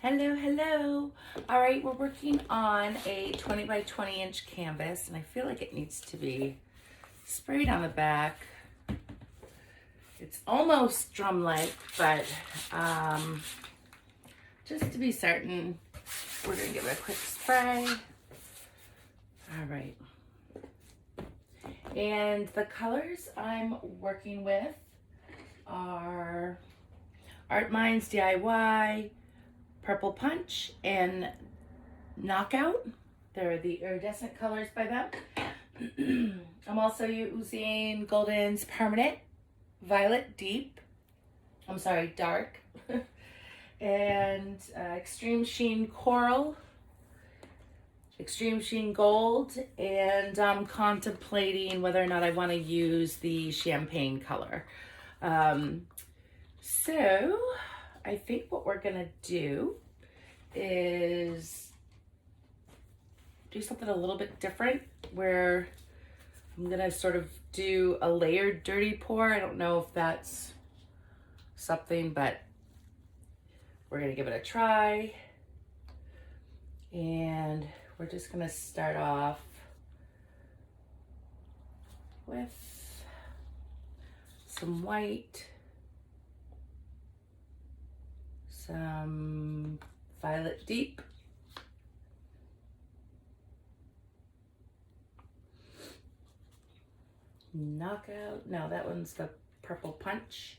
Hello, hello. All right, we're working on a 20 by 20 inch canvas, and I feel like it needs to be sprayed on the back. It's almost drum-like, but just to be certain, we're gonna give it a quick spray. All right. And the colors I'm working with are Art Minds DIY, Purple Punch, and Knockout. They're the iridescent colors by them. I'm also using Golden's Permanent Violet Dark, and Extreme Sheen Coral, Extreme Sheen Gold, and I'm contemplating whether or not I want to use the champagne color. So I think what we're gonna do is do something a little bit different, where I'm gonna sort of do a layered dirty pour. I don't know if that's something, but we're gonna give it a try. And we're just gonna start off with some white, some Violet Deep, Knockout, no, that one's the Purple Punch,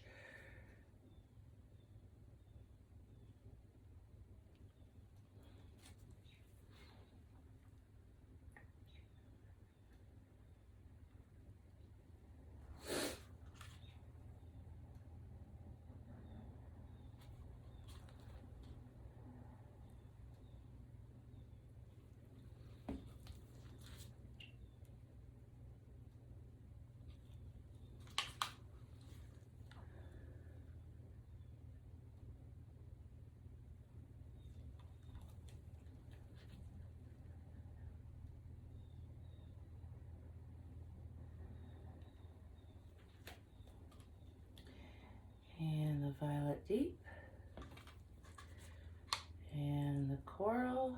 and the Violet Deep, and the Coral,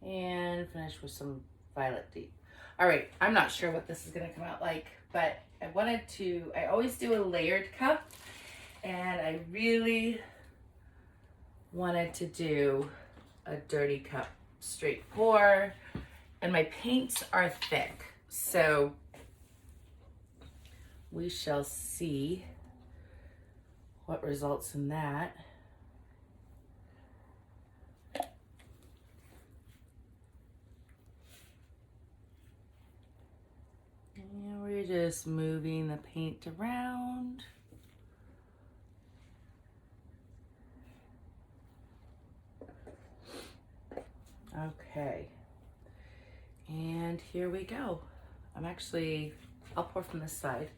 and finish with some Violet Deep. All right, I'm not sure what this is gonna come out like, but I always do a layered cup, and I really wanted to do a dirty cup straight pour, and my paints are thick, so we shall see what results in that. And we're just moving the paint around. Okay, and here we go. I'll pour from this side.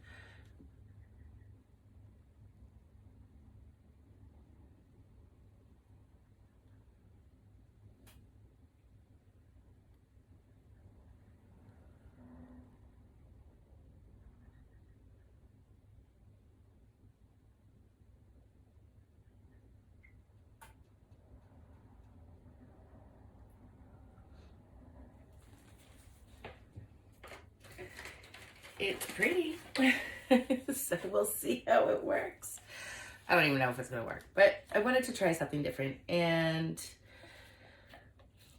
It's pretty, so we'll see how it works. I don't even know if it's gonna work, but I wanted to try something different and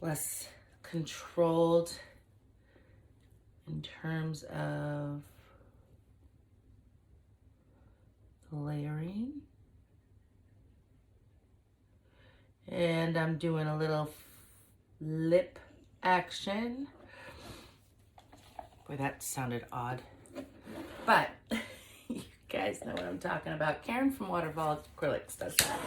less controlled in terms of layering. And I'm doing a little lip action. Boy, that sounded odd. But you guys know what I'm talking about. Karen from Waterfall Acrylics does that.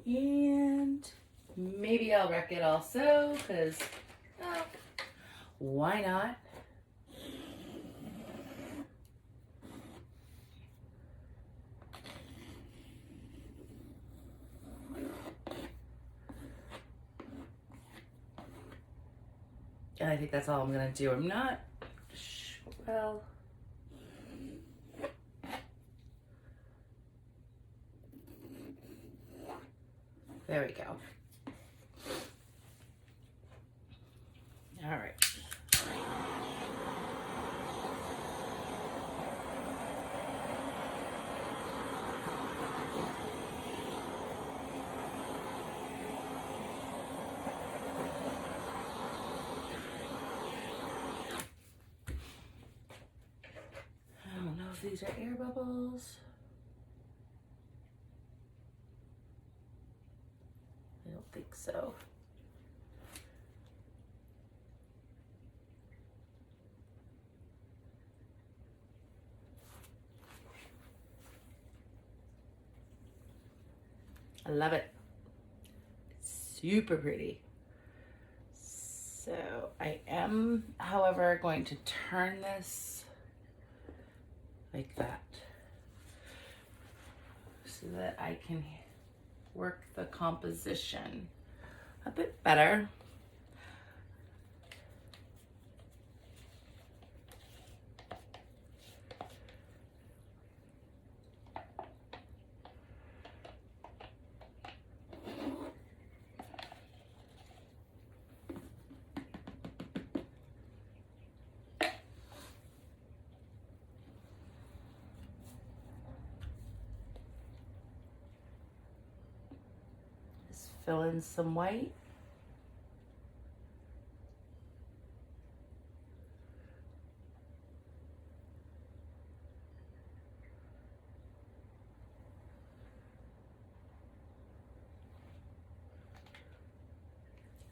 And maybe I'll wreck it also, because why not? And I think that's all I'm gonna do. I'm not, well, there we go. All right. I don't know if these are air bubbles. I don't think so. I love it. It's super pretty. So I am, however, going to turn this like that so that I can work the composition a bit better. Fill in some white.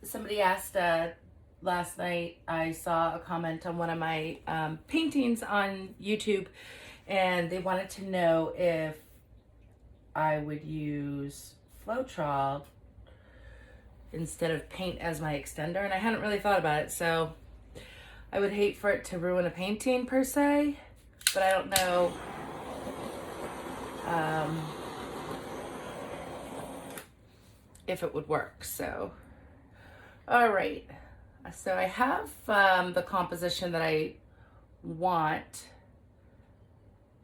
Somebody asked last night, I saw a comment on one of my paintings on YouTube, and they wanted to know if I would use Floetrol instead of paint as my extender, and I hadn't really thought about it, so I would hate for it to ruin a painting per se, but I don't know if it would work. So all right, so I have the composition that I want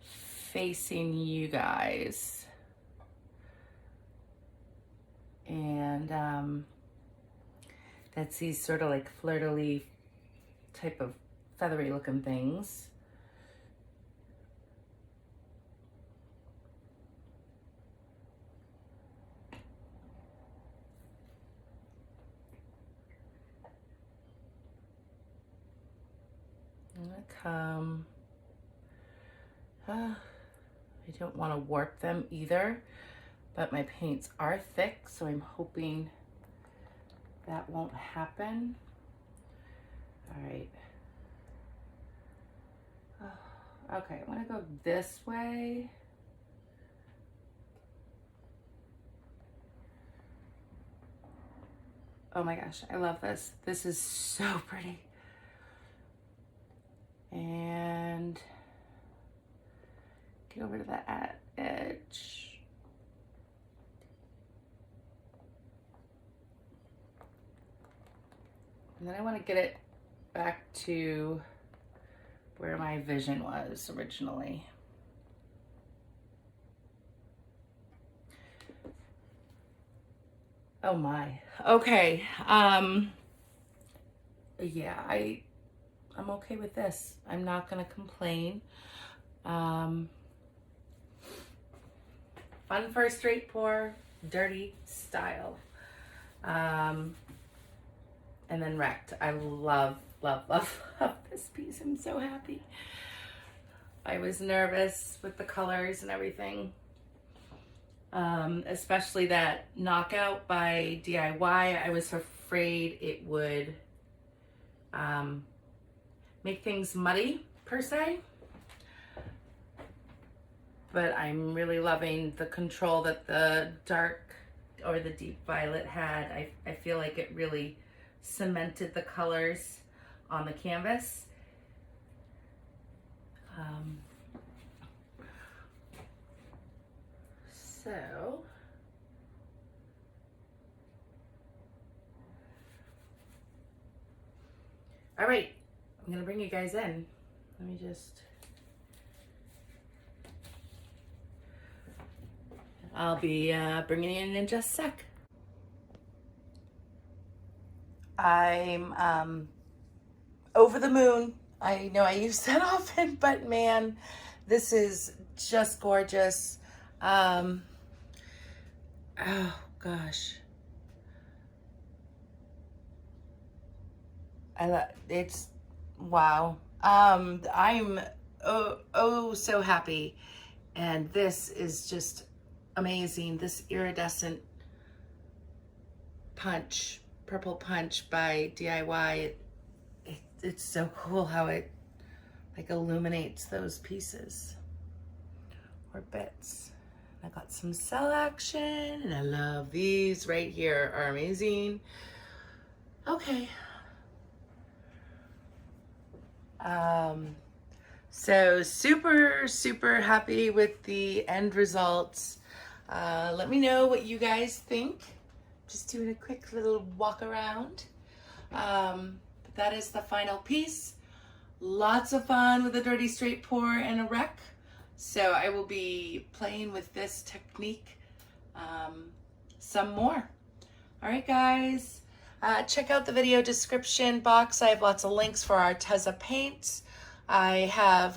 facing you guys, and that's these sort of like fleur-de-lis type of feathery looking things. I'm gonna come, I don't want to warp them either, but my paints are thick, so I'm hoping that won't happen. All right. Okay, I'm gonna go this way. Oh my gosh, I love this. This is so pretty. And get over to that edge. And then I want to get it back to where my vision was originally. Oh my. Okay. Yeah, I'm okay with this. I'm not gonna complain. Fun for a straight pour, dirty style. And then wrecked. I love, love, love, love this piece. I'm so happy. I was nervous with the colors and everything. Especially that knockout by DIY. I was afraid it would make things muddy per se, but I'm really loving the control that the dark or the deep violet had. I feel like it really cemented the colors on the canvas. So All right, I'm gonna bring you guys in. Let me just, I'll be bringing you in just a sec. I'm over the moon. I know I use that often, but man, this is just gorgeous. Oh gosh. It's wow. I'm oh so happy, and this is just amazing. This iridescent punch, purple punch by DIY. It's so cool how it like illuminates those pieces or bits. I got some cell action, and I love these right here, are amazing. Okay. So super happy with the end results. Let me know what you guys think. Just doing a quick little walk around. But that is the final piece. Lots of fun with a dirty straight pour and a wreck. So I will be playing with this technique some more. All right, guys. Check out the video description box. I have lots of links for Arteza paints. I have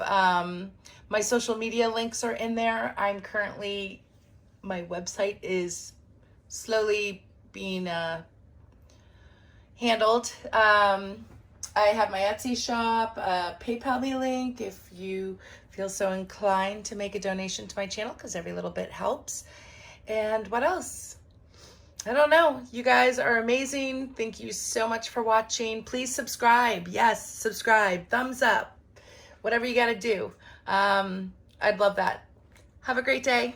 my social media links are in there. My website is slowly being handled. I have my Etsy shop, PayPal me link if you feel so inclined to make a donation to my channel, because every little bit helps. And what else? I don't know. You guys are amazing. Thank you so much for watching. Please subscribe. Yes, subscribe. Thumbs up. Whatever you got to do. I'd love that. Have a great day.